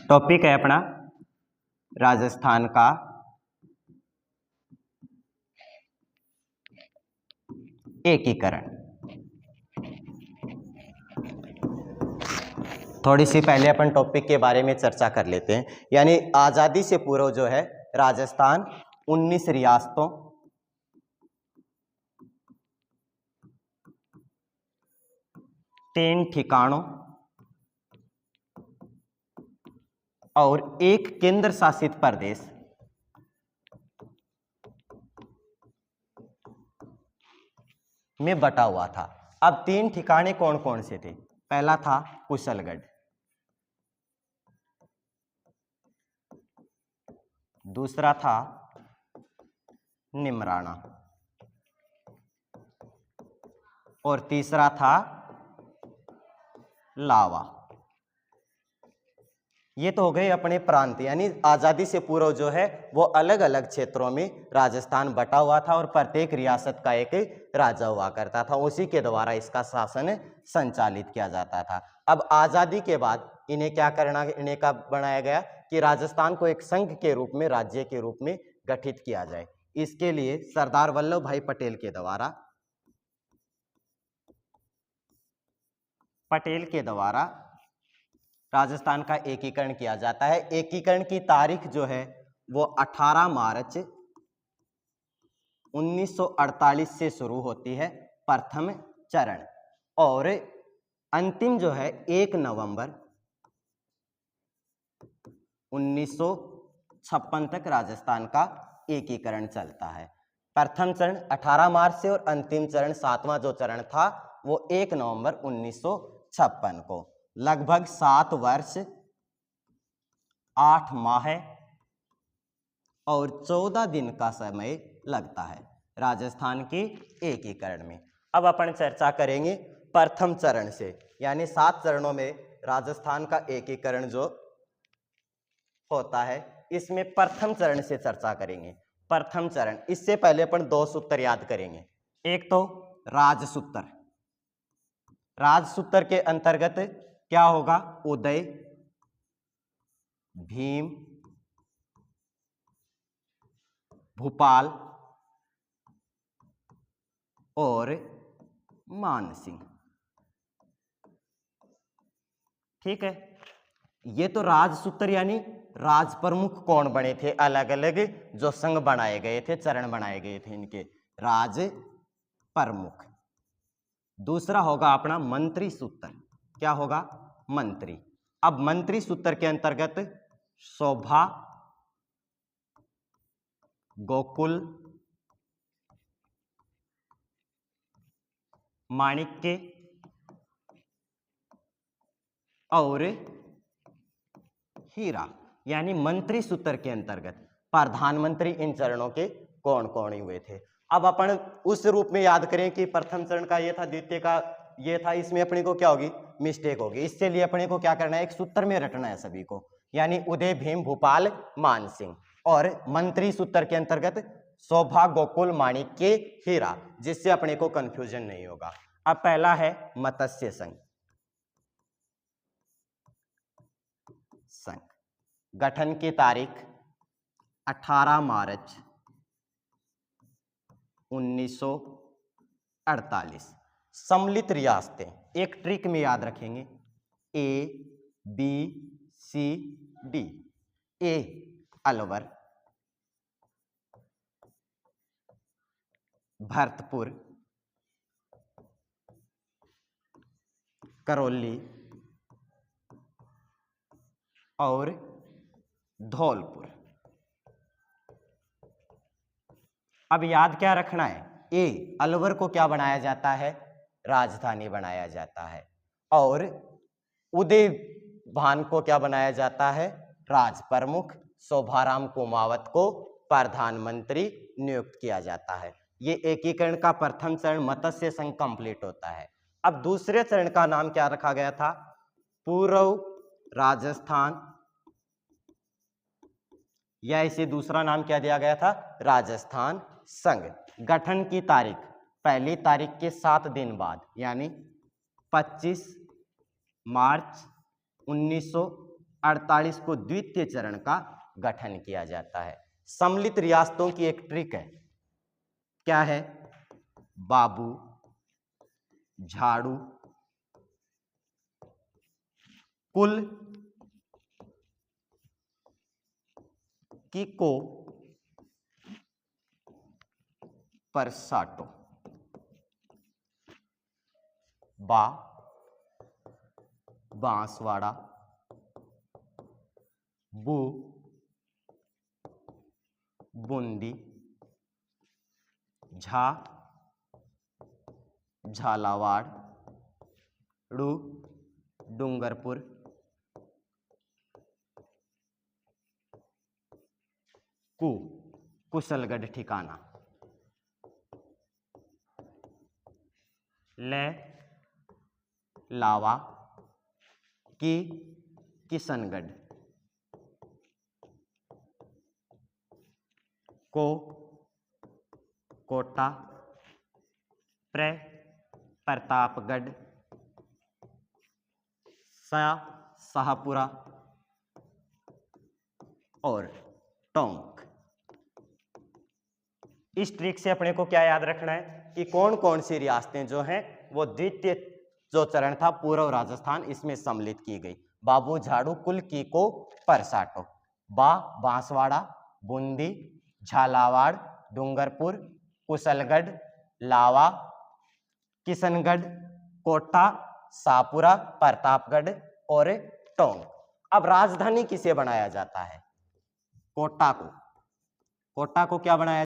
Topic है अपना राजस्थान का एकीकरण। थोड़ी सी पहले अपन टॉपिक के बारे में चर्चा कर लेते हैं। यानी आजादी से पूर्व जो है राजस्थान 19 रियासतों तीन ठिकानों और एक केंद्र शासित प्रदेश में बटा हुआ था। अब तीन ठिकाने कौन कौन से थे? पहला था कुशलगढ़, दूसरा था निमराना और तीसरा था लावा। ये तो हो गए अपने प्रांत, यानी आजादी से पूर्व जो है वो अलग अलग क्षेत्रों में राजस्थान बटा हुआ था और प्रत्येक रियासत का एक राजा हुआ करता था, उसी के द्वारा इसका शासन संचालित किया जाता था। अब आजादी के बाद इन्हें क्या करना, इन्हें का बनाया गया कि राजस्थान को एक संघ के रूप में, राज्य के रूप में गठित किया जाए। इसके लिए सरदार वल्लभ भाई पटेल के द्वारा राजस्थान का एकीकरण किया जाता है। एकीकरण की तारीख जो है वो 18 मार्च 1948 से शुरू होती है, प्रथम चरण, और अंतिम जो है 1 नवंबर 1956 तक राजस्थान का एकीकरण चलता है। प्रथम चरण 18 मार्च से और अंतिम चरण 7वां जो चरण था वो 1 नवंबर 1956 को। लगभग 7 वर्ष 8 माह और 14 दिन का समय लगता है राजस्थान के एकीकरण में। अब अपन चर्चा करेंगे प्रथम चरण से, यानी 7 चरणों में राजस्थान का एकीकरण जो होता है इसमें प्रथम चरण से चर्चा करेंगे। प्रथम चरण, इससे पहले अपन 2 सूत्र याद करेंगे। एक तो राजसूत्र, राजसूत्र के अंतर्गत क्या होगा? उदय, भीम, भूपाल और मानसिंह। ठीक है, ये तो राजसूत्र यानी राज प्रमुख कौन बने थे, अलग अलग जो संघ बनाए गए थे, चरण बनाए गए थे इनके राज प्रमुख। दूसरा होगा अपना मंत्री सूत्र। क्या होगा? मंत्री। अब मंत्री सूत्र के अंतर्गत शोभा, गोकुल, माणिक्य और हीरा, यानी मंत्री सूत्र के अंतर्गत प्रधानमंत्री इन चरणों के कौन कौन हुए थे। अब अपन उस रूप में याद करें कि प्रथम चरण का ये था, द्वितीय का ये था, इसमें अपने को क्या होगी? मिस्टेक होगी। इसके लिए अपने को क्या करना है? एक सूत्र में रटना है सभी को, यानी उदय, भीम, भूपाल, मानसिंह, और मंत्री सूत्र के अंतर्गत शोभा, गोकुल, माणिक्य, हीरा, जिससे अपने को कंफ्यूजन नहीं होगा। अब पहला है मत्स्य संघ। गठन की तारीख 18 मार्च 1948। सम्मिलित रियासतें, एक ट्रिक में याद रखेंगे, ए बी सी डी। ए अलवर, भरतपुर, करौली और धौलपुर। अब याद क्या रखना है? ए अलवर को क्या बनाया जाता है? राजधानी बनाया जाता है, और उदय भान को क्या बनाया जाता है? राज प्रमुख। शोभाराम कुमावत को प्रधानमंत्री नियुक्त किया जाता है। ये एकीकरण का प्रथम चरण मत्स्य संघ कंप्लीट होता है। अब दूसरे चरण का नाम क्या रखा गया था? पूर्व राजस्थान, या इसे दूसरा नाम क्या दिया गया था? राजस्थान संघ। गठन की तारीख, पहली तारीख के 7 दिन बाद, यानी 25 मार्च 48 को द्वितीय चरण का गठन किया जाता है। सम्मिलित रियासतों की एक ट्रिक है, क्या है? बाबू, झाड़ू, कुल की को पर साटो, बा बांसवाड़ा, बू बूंदी, झा झालावाड़, डू डूंगरपुर, कु कुशलगढ़ ठिकाना, ले लावा, की किशनगढ़, को कोटा, प्र प्रतापगढ़, सा शाहपुरा और टोंक। इस ट्रिक से अपने को क्या याद रखना है कि कौन कौन सी रियासतें जो हैं वो द्वितीय जो चरण था पूर्व राजस्थान इसमें सम्मिलित की गई। बाबू, झाड़ू, कुल की को पर साटो, बा बांसवाड़ा, बूंदी, झालावाड़, डूंगरपुर, कुशलगढ़, लावा, किशनगढ़, कोटा, शाहपुरा, प्रतापगढ़ और टोंक। अब राजधानी किसे बनाया जाता है? कोटा को। कोटा को क्या बनाया